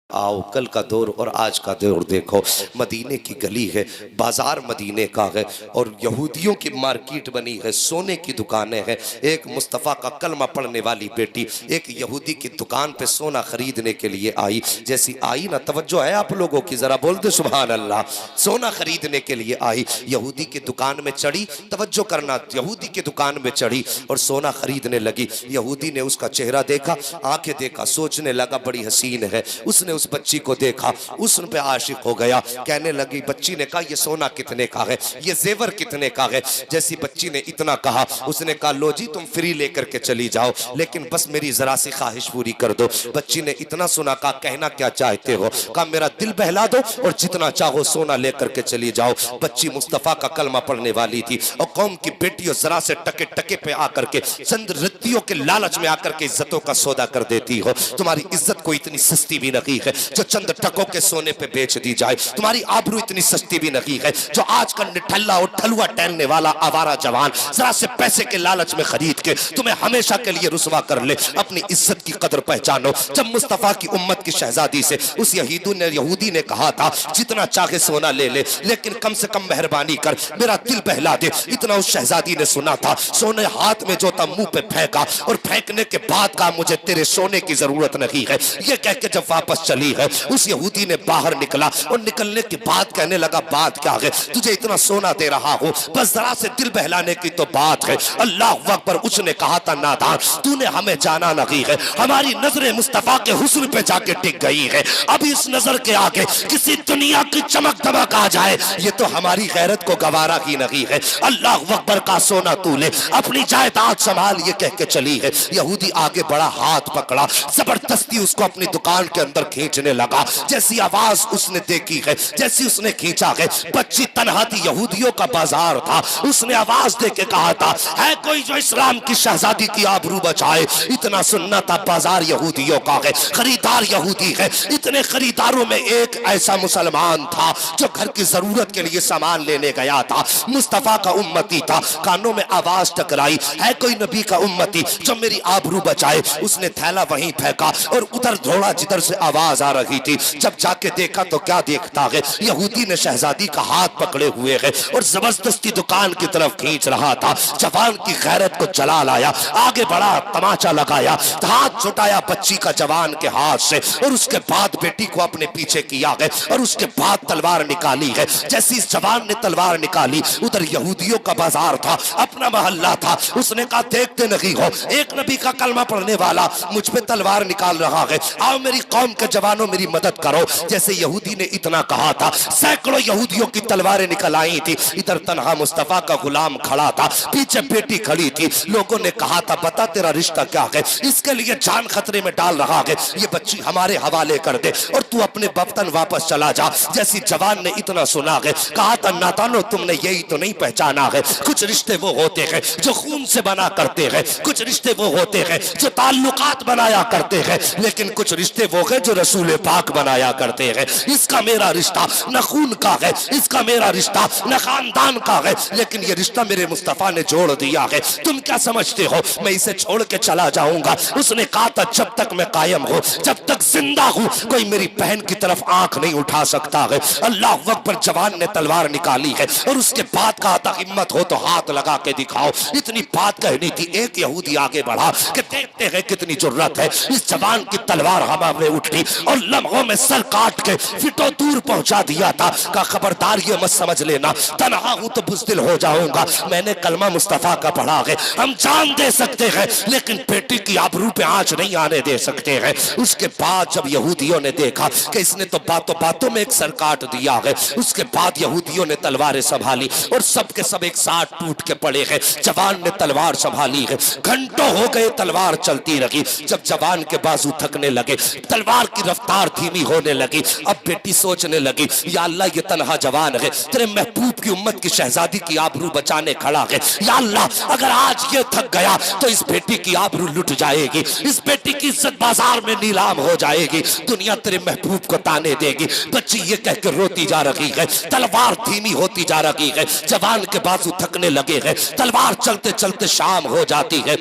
आओ कल का दौर और आज का दौर देखो। मदीने की गली है, बाजार मदीने का है और यहूदियों की मार्केट बनी है, सोने की दुकानें हैं। एक मुस्तफ़ा का कलमा पढ़ने वाली बेटी एक यहूदी की दुकान पे सोना खरीदने के लिए आई। जैसी आई ना, तवज्जो है आप लोगों की, जरा बोल दे सुभान अल्लाह। सोना खरीदने के लिए आई, यहूदी की दुकान में चढ़ी, तवज्जो करना, यहूदी की दुकान में चढ़ी और सोना खरीदने लगी। यहूदी ने उसका चेहरा देखा, आंखें देखा, सोचने लगा बड़ी हसीन है। उसने उस बच्ची को देखा, उस पे आशिक हो गया। कहने लगी, बच्ची ने कहा ये सोना कितने का है, ये जेवर कितने का है। जैसी बच्ची ने इतना कहा, उसने कहा लो जी तुम फ्री लेकर के चली जाओ, लेकिन बस मेरी जरा सी ख्वाहिश पूरी कर दो। बच्ची ने इतना सुना, कहा कहना क्या चाहते हो। कहा मेरा दिल बहला दो और जितना चाहो सोना लेकर के चली जाओ। बच्ची मुस्तफा का कलमा पढ़ने वाली थी और कौम की बेटियों जरा से टके टके पे आकर के चंद रत्तियों के लालच में आकर के इज्जतों का सौदा कर देती हो। तुम्हारी इज्जत को इतनी सस्ती भी नहीं है जो चंद टकों के सोने पे बेच दी जाए। तुम्हारी आबरू इतनी सस्ती भी नहीं है जो आज का निठल्ला और ठलुआ टहलने वाला आवारा जवान जरा से पैसे के लालच में खरीद के तुम्हें हमेशा के लिए रुसवा कर ले। अपनी इज्जत की कदर पहचानो। जब मुस्तफा की उम्मत की शहजादी से उस यहूदी ने कहा था जितना चाहे सोना ले ले, लेकिन कम से कम मेहरबानी कर मेरा दिल बहला दे, इतना उस शहजादी ने सुना था। सोने हाथ में जो था मुंह पे फेंका और फेंकने के बाद कहा मुझे तेरे सोने की जरूरत नहीं है। ये कह के जब वापस चली है, उस यहूदी ने बाहर निकला और निकलने के बाद कहने लगा बात क्या है, तुझे इतना सोना दे रहा हूं, बस जरा से दिल बहलाने की तो बात है। अल्लाह अकबर। उसने कहा था नादान, तूने हमें जाना नहीं है, हमारी नजरें मुस्तफा के हुस्न पे जाके टिक गई है। अब इस नजर के आगे किसी दुनिया की चमक दमक आ जाए, ये तो हमारी गैरत को गवारा ही नहीं है। अल्लाह अकबर। का सोना तू ले, अपनी जायदाद संभाल, ये कह के चली है। यहूदी आगे बड़ा, हाथ पकड़ा, जबरदस्ती उसको अपनी दुकान के अंदर खींचने लगा। जैसी आवाज उसने देखी है, जैसी उसने खींचा है, बच्ची तन्हा थी, यहूदियों का बाजार था। उसने आवाज दे के कहा था, है कोई जो इस्लाम की शहजादी की आबरू बचाए। इतना सुनना था, बाजार यहूदियों का है, खरीदार यहूदी है। इतने खरीदारों में एक ऐसा मुसलमान था जो घर की जरूरत के लिए सामान लेने गया था, मुस्तफा का उम्मती था। कानों में आवाज टकराई, है कोई नबी का उम्मती जो मेरी आबरू बचाए। उसने थैला वहीं फेंका और उधर दौड़ा जिधर से आवाज आ रही थी। जब जाके देखा तो क्या देखता है, यहूदी ने शहजादी का हाथ पकड़े हुए है और जबरदस्ती दुकान की तरफ खींच रहा था। जवान की गैरत को जला लाया, आगे बढ़ा, तमाचा लगाया, हाथ छुटाया बच्ची का जवान के हाथ से और उसके बाद बेटी को अपने पीछे किया है और उसके बाद तलवार निकाली है। जैसी इस जवान ने तलवार निकाली, उधर यहूदियों का बाजार था, अपना मोहल्ला था। उसने कहा देखते नहीं हो, एक नबी का कलमा पढ़ने वाला मुझ पे तलवार निकाल रहा है, आओ मेरी कौम के जवानों मेरी मदद करो। जैसे यहूदी ने इतना कहा था, सैकड़ों यहूदियों की तलवारें निकल आई थी। इधर तन्हा मुस्तफा का गुलाम खड़ा था, पीछे बेटी खड़ी थी। लोगों ने कहा था बता तेरा रिश्ता क्या है, इसके लिए जान खतरे में डाल रहा है, ये बच्ची हमारे हवाले कर दे और तू अपने वतन वापस चला जा। जैसी जवान ने इतना सुना है, कहा था नादानो तुमने यही तो नहीं पहचाना है, कुछ रिश्ते वो होते हैं जो खून से बना करते हैं, कुछ रिश्ते वो होते हैं जो ताल्लुकात बनाया करते हैं, लेकिन कुछ रिश्ते वो है जो रसूल पाक बनाया करते हैं। इसका मेरा रिश्ता न खून का है, इसका मेरा रिश्ता न खानदान का है, लेकिन ये रिश्ता मेरे मुस्तफा ने जोड़ दिया है। तुम क्या समझते हो मैं इसे छोड़ के चला जाऊंगा? उसने कहा था जब तक मैं कायम हूं, जब तक जिंदा हूं, कोई मेरी बहन की तरफ आंख नहीं उठा सकता है। अल्लाह अकबर। जवान ने तलवार निकाली है और उसके बाद कहा था हिम्मत हो तो हाथ लगा के दिखाओ। इतनी बात कहनी थी, एक यहूदी आगे बढ़ा कि देखते हैं कितनी जुर्रत है। इस जवान की तलवार हवा में उठी और लम्हों में सर काट के फिटो दूर पहुंचा दिया था। का खबरदार ये मत समझ लेना तन्हा हूं तो बुज़दिल हो जाऊंगा, मैंने कलमा मुस्तफा का पढ़ा है। हम जान दे सकते हैं लेकिन बेटी की आबरू पे आंच नहीं आने दे सकते हैं। उसके बाद जब यहूदियों ने देखा कि इसने तो बातों बातों में एक सर काट दिया है, उसके बाद यहूदियों ने तलवारें संभाली और सब के सब एक साथ टूट के पड़े हैं। जवान ने तलवार संभाली है, घंटों हो गए तलवार चलती रही। जब जवान के बाजू थकने लगे, तलवार की रफ्तार धीमी होने लगी। अब बेटी सोचने लगी या अल्लाह ये तन्हा जवान है, तेरे महबूब की उम्मत की शहजादी की आबरू बचाने खड़ा है। या अल्लाह अगर आज ये थक गया तो इस बेटी की आबरू लुट जाएगी, इस बेटी की इज्जत बाजार में नीलाम हो जाएगी, दुनिया तेरे महबूब को ताने देगी। बच्ची ये कह के रोती जा रही है, तलवार धीमी होती जा रही है, जवान के बाजू थकने लगे हैं। तलवार चलते चलते शाम हो जाती है।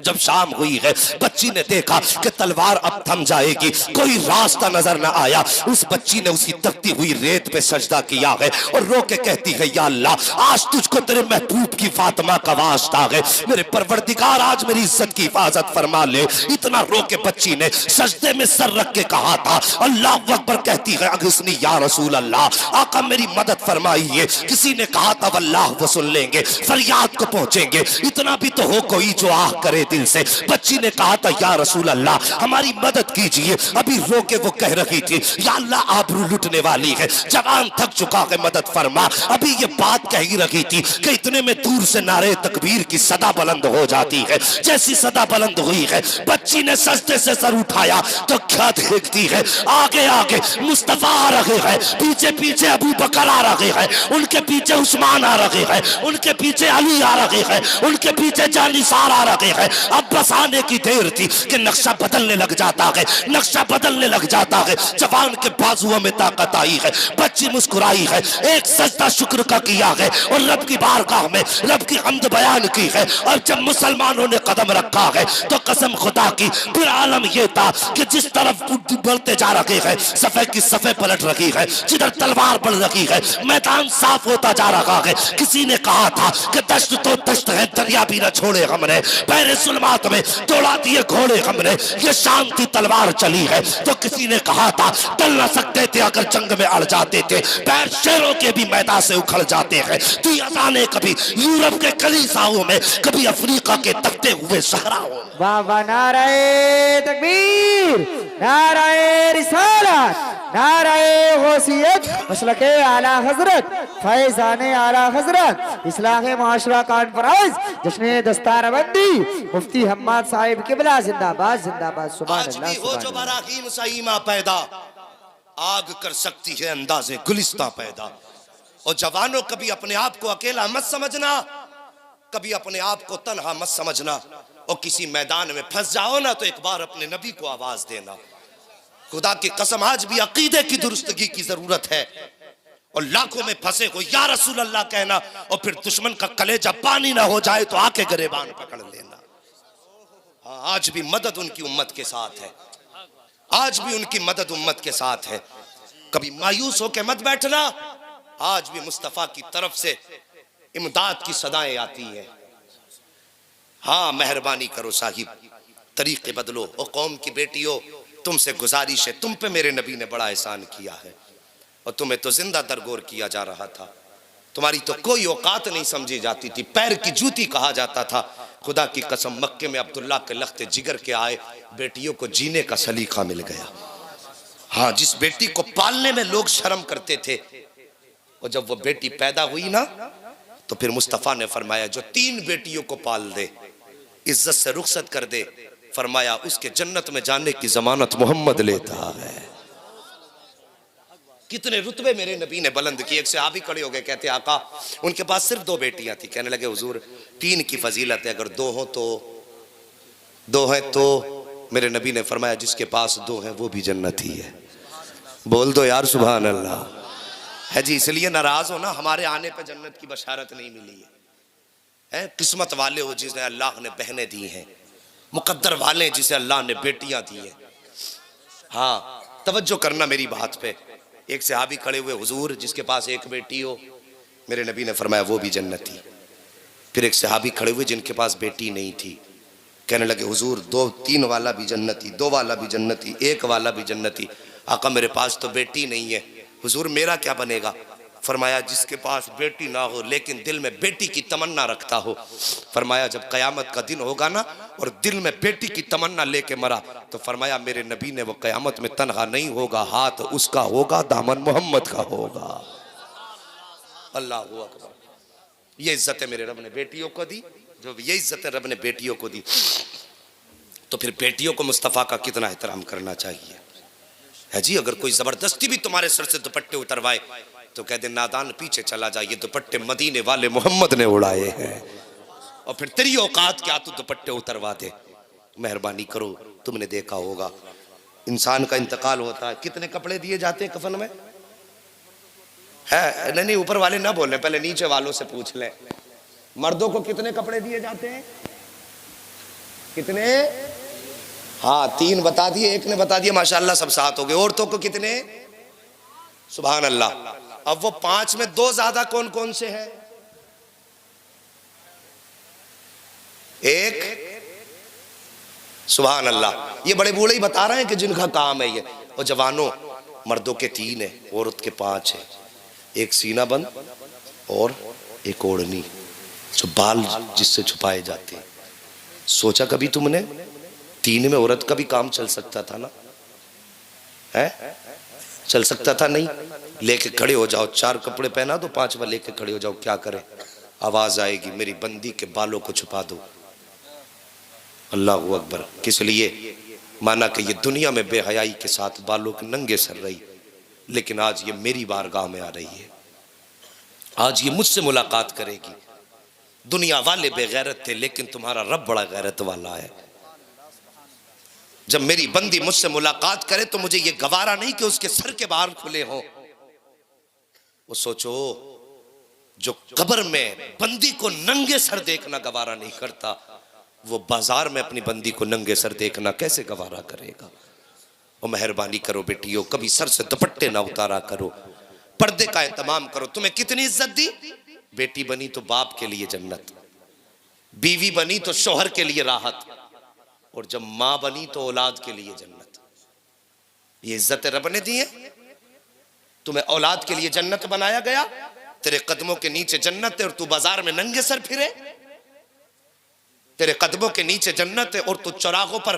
जब शाम हुई है, बच्ची ने देखा कि तलवार अब थम जाएगी, कोई रास्ता नजर न आया। उस बच्ची ने उसी तपती हुई रेत पे सजदा किया है और रो के कहती है, या अल्लाह आज तुझको तेरे महबूब की फातिमा का वास्ता है, मेरे परवरदिगार आज मेरी इज्जत की हिफाजत फरमा ले। इतना रो के बच्ची ने सजदे में सर रख के कहा था, अल्लाह अकबर। कहती है, अगस्नी या रसूल अल्लाह, आका मेरी मदद फरमाइए। किसी ने कहा था वल्लाह वो सुन लेंगे, फरियाद को पहुंचेंगे, इतना भी तो हो कोई जो आह करे दिल से। बच्ची ने कहा था, या रसूल अल्लाह हमारी मदद कीजिए। अभी रो के वो कह रही थी, या अल्लाह आबरू लुटने वाली है, जवान थक चुका है, मदद फरमा। अभी ये बात कह ही रही थी कि इतने में दूर से नारे तकबीर की सदा बुलंद हो जाती है। जैसी सदा बुलंद हुई है, बच्ची ने सजदे से सर उठाया तो क्या देखती है, आगे आगे मुस्तफा आ रहे हैं, पीछे पीछे अबू बकर आ रहे हैं, उनके पीछे उस्मान आ रहे हैं, उनके पीछे अली आ रहे हैं, उनके पीछे जानिसार आ रहे हैं। अब बस आने की देर थी कि नक्शा बदलने लग जाता है, नक्शा बदलने लग जाता है। जवान के बाजुओं में ताकत आई है, बच्ची मुस्कुराई है, एक सजदा शुक्र का किया है और रब की बारगाह में रब की हम्द बयान की है। और जब मुसलमानों ने कदम रखा है तो कसम खुदा की फिर आलम यह था कि जिस तरफ बढ़ते जा रहे हैं, सफे की सफे पलट रही है, जिधर तलवार बढ़ रही है, मैदान साफ होता जा रहा है। किसी ने कहा था कि दश्त तो दश्त है, दरिया भी न छोड़े हमने, पैरे सुलमात में दौड़ा दिए घोड़े हमने, ये शांति तलवार चली है। तो किसी ने कहा था टल न सकते थे अगर जंग में अड़ जाते थे, पैर शेरों के भी मैदान से उखड़ जाते हैं। तो अजाने कभी यूरोप के कलीसाओं में, कभी अफ्रीका के तपते हुए सहराओं में। वाह वाह, नाराए तकबीर, नाराए रिसालत, नाराए गौसियत, मसलके आला हजरत, फैज़ाने आला हजरत, इस्लाहे माशरा कॉन्फ्रेंस, जश्न दस्तारबंदी, मुफ्ती हम्माद साहिब किबला जिंदाबाद जिंदाबाद। सुभान आज अल्लाह, भी हो जो बराकीम सईमा पैदा, आग कर सकती है अंदाजे गुलिस्ता पैदा। और जवानों कभी अपने आप को अकेला मत समझना, कभी अपने आप को तन्हा मत समझना। और किसी मैदान में फंस जाओ ना तो एक बार अपने नबी को आवाज देना। खुदा की कसम आज भी अकीदे की दुरुस्तगी की जरूरत है। और लाखों में फंसे हो या रसूल अल्लाह कहना, और फिर दुश्मन का कलेजा पानी ना हो जाए तो आके गरेबान पकड़ लेना। हाँ, आज भी मदद उनकी उम्मत के साथ है, आज भी उनकी मदद उम्मत के साथ है। कभी मायूस होकर मत बैठना, आज भी मुस्तफा की तरफ से इमदाद की सदाएं आती हैं। हाँ, मेहरबानी करो साहिब, तरीके बदलो। और कौम की बेटियों, तुमसे गुजारिश है, तुम पे मेरे नबी ने बड़ा एहसान किया है और तुम्हें तो जिंदा दरगोर किया जा रहा था। तुम्हारी तो कोई औकात नहीं समझी जाती थी, पैर की जूती कहा जाता था। खुदा की कसम, मक्के में अब्दुल्ला के लख्ते जिगर के आए बेटियों को जीने का सलीका मिल गया। हाँ, जिस बेटी को पालने में लोग शर्म करते थे, और जब वो बेटी पैदा हुई ना तो फिर मुस्तफा ने फरमाया जो 3 बेटियों को पाल दे, इज्जत से रुखसत कर दे, फरमाया उसके जन्नत में जाने की जमानत मोहम्मद लेता है। कितने रुतबे मेरे नबी ने बुलंद किए। एक सहाबी खड़े हो गए, कहते आका उनके पास सिर्फ 2 बेटियां थी। कहने लगे हुजूर 3 की फजीलत है, अगर 2 हो तो 2 हैं तो। मेरे नबी ने फरमाया जिसके पास 2 हैं वो भी जन्नती है। बोल दो यार सुभान अल्लाह। है जी, इसलिए नाराज हो ना, हमारे आने पे जन्नत की बशारत नहीं मिली है। किस्मत वाले हो जिसे अल्लाह ने बहनें दी हैं, मुकद्दर वाले जिसे अल्लाह ने बेटियां दी हैं। हाँ, तवज्जो करना मेरी बात पे। एक सहाबी खड़े हुए, हुजूर जिसके पास 1 बेटी हो, मेरे नबी ने फरमाया वो भी जन्नती। फिर एक सहाबी खड़े हुए जिनके पास बेटी नहीं थी, कहने लगे हुजूर 2-3 वाला भी जन्नती, 2 वाला भी जन्नती, 1 वाला भी जन्नती। आका मेरे पास तो बेटी नहीं है, हुजूर मेरा क्या बनेगा? फरमाया जिसके पास बेटी ना हो लेकिन दिल में बेटी की तमन्ना रखता हो, फरमाया जब कयामत का दिन होगा ना और दिल में बेटी की तमन्ना लेके मरा, तो फरमाया मेरे नबी ने वो कयामत में तन्हा नहीं होगा, हाथ उसका होगा, दामन मोहम्मद का होगा। अल्लाह हू अकबर। ये इज्जत है मेरे रब ने बेटियों को दी, जो ये इज्जत है रब ने बेटियों को दी। तो फिर बेटियों को मुस्तफ़ा का कितना एहतराम करना चाहिए। है जी, अगर कोई जबरदस्ती भी तुम्हारे सर से दुपट्टे उतरवाए तो कह दे नादान पीछे चला जा, ये दुपट्टे मदीने वाले मोहम्मद ने उड़ाए हैं। और फिर तेरी औकात क्या तू दुपट्टे उतरवा दे? मेहरबानी करो, तुमने देखा होगा इंसान का इंतकाल होता है, कितने कपड़े दिए जाते हैं कफन में? है नहीं, ऊपर वाले ना बोले, पहले नीचे वालों से पूछ ले, मर्दों को कितने कपड़े दिए जाते हैं? कितने? हाँ 3 बता दिए, एक ने बता दिया, माशाल्लाह सब 7 हो गए। औरतों को कितने? सुभान अल्लाह। अब वो 5 में 2 ज्यादा कौन कौन से हैं? एक, सुभान अल्लाह। ये बड़े बूढ़े ही बता रहे हैं कि जिनका काम है ये। और जवानों, मर्दों के 3 है, औरत के 5 है। एक सीना बंद और एक ओढ़नी, जो बाल जिससे छुपाए जाते हैं। सोचा कभी तुमने 3 में औरत का भी काम चल सकता था ना? है? चल सकता था नहीं? लेके खड़े हो जाओ, 4 कपड़े पहना दो, 5वां लेके खड़े हो जाओ, क्या करें? आवाज आएगी, मेरी बंदी के बालों को छुपा दो। अल्लाहू अकबर। किस लिए? माना कि ये दुनिया में बेहयाई के साथ बालों के नंगे सर रही, लेकिन आज ये मेरी बारगाह में आ रही है, आज ये मुझसे मुलाकात करेगी। दुनिया वाले बेगैरत थे, लेकिन तुम्हारा रब बड़ा गैरत वाला है। जब मेरी बंदी मुझसे मुलाकात करे तो मुझे ये गवारा नहीं कि उसके सर के बाल खुले हों। वो सोचो, जो कब्र में बंदी को नंगे सर देखना गवारा नहीं करता, वो बाजार में अपनी बंदी को नंगे सर देखना कैसे गवारा करेगा? और मेहरबानी करो बेटियों, कभी सर से दुपट्टे ना उतारा करो, पर्दे का एहतमाम करो। तुम्हें कितनी इज्जत दी? बेटी बनी तो बाप के लिए जन्नत, बीवी बनी तो शोहर के लिए राहत, और जब मां बनी तो औलाद के लिए जन्नत। ये इज्जत रब ने दी है। तुम्हें औलाद के लिए जन्नत बनाया गया, तेरे कदमों के नीचे जन्नत है और तू बाजार में नंगे सर फिरे। तेरे कदमों के नीचे जन्नत है और तू चौराहों पर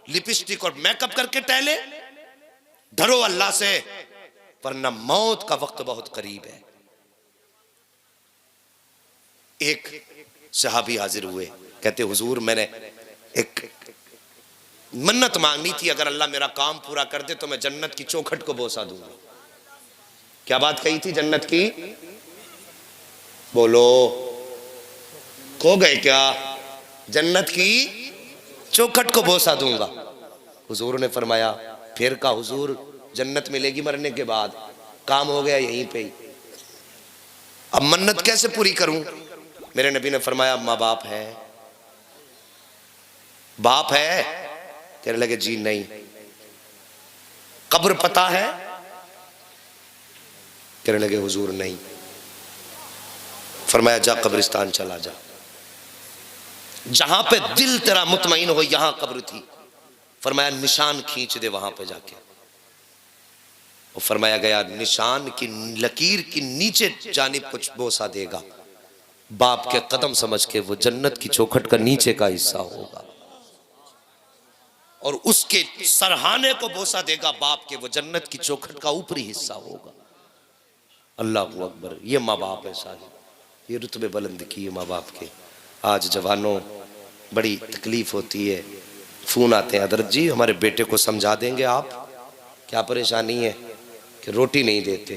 लिपस्टिक और मेकअप करके टहले। डरो अल्लाह से, वरना मौत का वक्त बहुत करीब है। एक सहाबी हाजिर हुए, कहते हुजूर मैंने एक मन्नत मांगनी थी, अगर अल्लाह मेरा काम पूरा कर दे तो मैं जन्नत की चौखट को बोसा दूंगा। क्या बात कही थी जन्नत की? बोलो, खो गए क्या? जन्नत की चौखट को बोसा दूंगा। हुजूर ने फरमाया, फिर का हुजूर जन्नत मिलेगी मरने के बाद, काम हो गया यहीं पे ही, अब मन्नत कैसे पूरी करूं? मेरे नबी ने फरमाया, माँ बाप है? बाप है? कहने लगे जी नहीं। कब्र पता है? कहने लगे हुजूर नहीं। फरमाया जा कब्रिस्तान चला जा, जहां पे दिल तेरा मुतमईन हो, यहां कब्र थी। फरमाया निशान खींच दे वहां पे जाके। और फरमाया गया निशान की लकीर की नीचे जानिब कुछ बोसा देगा, बाप के कदम समझ के वो जन्नत की चौखट का नीचे का हिस्सा होगा, और उसके सरहाने को बोसा देगा बाप के, वो जन्नत की चौखट का ऊपरी हिस्सा होगा। अल्लाह अकबर। ये माँ बाप है साहब, ये रुतबे बुलंद किए माँ बाप के। आज जवानों बड़ी तकलीफ होती है, फोन आते हैं, हजरत जी हमारे बेटे को समझा देंगे आप, क्या परेशानी है? कि रोटी नहीं देते।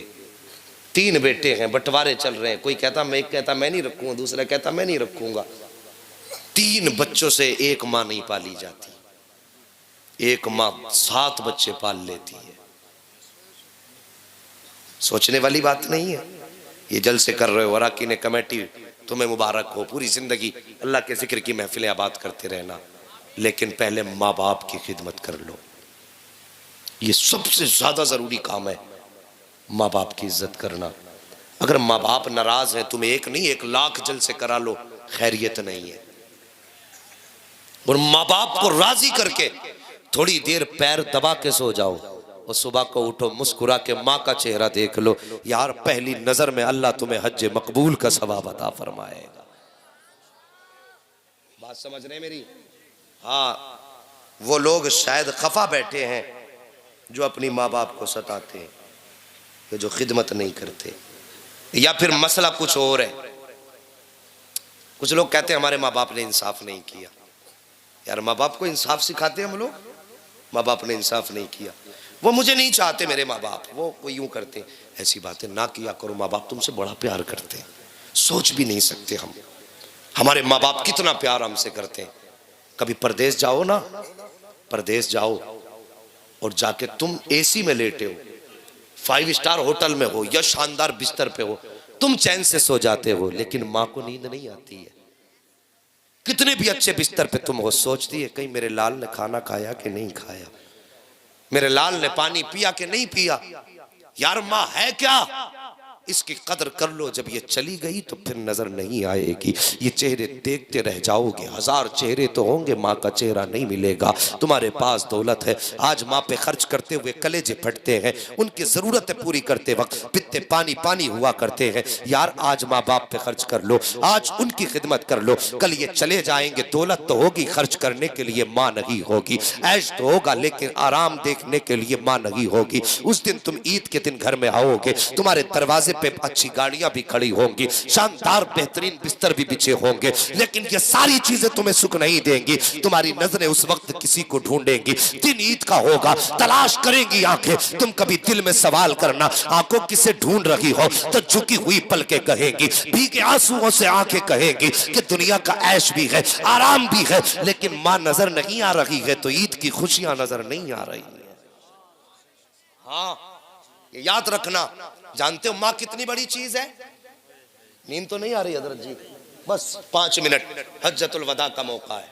3 बेटे हैं, बंटवारे चल रहे हैं, कोई कहता मैं, एक कहता मैं नहीं रखूंगा, दूसरा कहता मैं नहीं रखूंगा। 3 बच्चों से एक माँ नहीं पाली जाती, एक माँ 7 बच्चे पाल लेती है। सोचने वाली बात नहीं है। ये जलसे कर रहे हो, वराकी ने कमेटी, तुम्हें मुबारक हो, पूरी जिंदगी अल्लाह के जिक्र की महफिलें आबाद करते रहना, लेकिन पहले माँ बाप की खिदमत कर लो। ये सबसे ज्यादा जरूरी काम है, माँ बाप की इज्जत करना। अगर माँ बाप नाराज हैं, तुम एक नहीं 1 लाख जलसे करा लो, खैरियत नहीं है। और माँ बाप को राजी करके थोड़ी देर पैर दबा के सो जाओ, और सुबह को उठो मुस्कुरा के माँ का चेहरा देख लो, यार पहली नजर में अल्लाह तुम्हें हज मकबूल का सवाब अता फरमाएगा। बात समझ रहे मेरी? हाँ, वो लोग शायद खफा बैठे हैं जो अपनी माँ बाप को सताते हैं, कि जो खिदमत नहीं करते, या फिर मसला कुछ और है। कुछ लोग कहते हैं हमारे माँ बाप ने इंसाफ नहीं किया। यार माँ बाप को इंसाफ सिखाते हैं हम लोग? माँ बाप ने इंसाफ नहीं किया, वो मुझे नहीं चाहते मेरे माँ बाप, वो यूं करते। ऐसी बातें ना किया करो, माँ बाप तुमसे बड़ा प्यार करते हैं, सोच भी नहीं सकते हम हमारे माँ बाप कितना प्यार हमसे करते हैं। कभी परदेश जाओ ना, परदेश जाओ और जाके तुम एसी में लेटे हो, 5 स्टार होटल में हो या शानदार बिस्तर पे हो, तुम चैन से सो जाते हो, लेकिन माँ को नींद नहीं आती है। कितने भी अच्छे बिस्तर पे तुम हो, सोचती है कहीं मेरे लाल ने खाना खाया कि नहीं खाया, मेरे लाल ने पानी पिया कि नहीं पिया। यार माँ है क्या, इसकी कदर कर लो। जब ये चली गई तो फिर नजर नहीं आएगी, ये चेहरे देखते रह जाओगे। हजार चेहरे तो होंगे, माँ का चेहरा नहीं मिलेगा। तुम्हारे पास दौलत है, आज माँ पे खर्च करते हुए कलेजे फटते हैं, उनकी जरूरतें पूरी करते वक्त पित्ते पानी पानी हुआ करते हैं। यार आज माँ बाप पे खर्च कर लो, आज उनकी खिदमत कर लो। कल ये चले जाएंगे, दौलत तो होगी, खर्च करने के लिए माँ नहीं होगी, ऐश तो होगा लेकिन आराम देखने के लिए माँ नहीं होगी। उस दिन तुम ईद के दिन घर में आओगे, तुम्हारे दरवाजे पे अच्छी गाड़ियां भी खड़ी होंगी, शानदार बेहतरीन बिस्तर भी बिछे होंगे, लेकिन ये सारी चीजें तुम्हें सुख नहीं देंगी। तुम्हारी नजरें उस वक्त किसी को ढूंढेंगी। दिन ईद का होगा, तलाश करेंगी आंखें। तुम कभी दिल में सवाल करना, आंखों किसे ढूंढ रही हो, तो झुकी हुई पलकें कहेंगी, भीगे आंसुओं से आंखें कहेंगी कि दुनिया का ऐश भी है, आराम भी है, लेकिन मां नजर नहीं आ रही है तो ईद की खुशियां नजर नहीं आ रही है। हाँ याद रखना। जानते हो माँ कितनी बड़ी चीज है? नींद तो नहीं आ रही हजरत जी? बस 5 मिनट, हज्जतुल वदा का मौका है,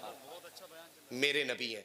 मेरे नबी हैं।